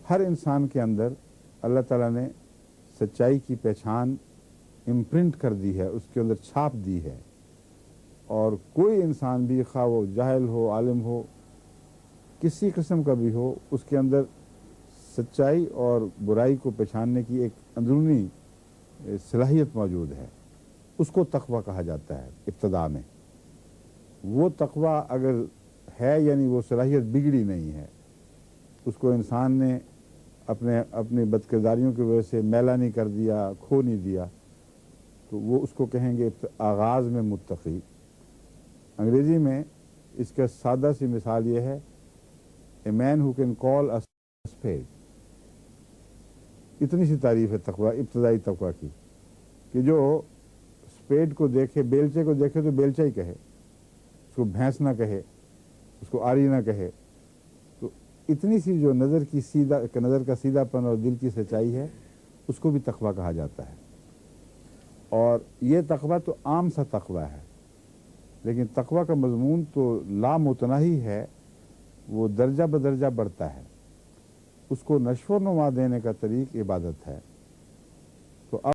ہر انسان کے اندر اللہ تعالیٰ نے سچائی کی پہچان امپرنٹ کر دی ہے، اس کے اندر چھاپ دی ہے، اور کوئی انسان بھی خواہ وہ جاہل ہو، عالم ہو، کسی قسم کا بھی ہو، اس کے اندر سچائی اور برائی کو پہچاننے کی ایک اندرونی صلاحیت موجود ہے۔ اس کو تقویٰ کہا جاتا ہے ابتداء میں۔ وہ تقویٰ اگر ہے، یعنی وہ صلاحیت بگڑی نہیں ہے، اس کو انسان نے اپنی بدکرداریوں کی وجہ سے میلا نہیں کر دیا، کھو نہیں دیا، تو وہ اس کو کہیں گے آغاز میں متقی۔ انگریزی میں اس کا سادہ سی مثال یہ ہے، اے مین who can call a speed. اتنی سی تعریف ہے تقویٰ، ابتدائی تقویٰ کی، کہ جو اسپیڈ کو دیکھے، بیلچے کو دیکھے تو بیلچہ ہی کہے، اس کو بھینس نہ کہے، اس کو آری نہ کہے۔ تو اتنی سی جو نظر کا سیدھا پن اور دل کی سچائی ہے، اس کو بھی تقویٰ کہا جاتا ہے۔ اور یہ تقویٰ تو عام سا تقویٰ ہے، لیکن تقویٰ کا مضمون تو لامتناہی ہے، وہ درجہ بدرجہ بڑھتا ہے۔ اس کو نشو و نما دینے کا طریق عبادت ہے۔ تو اب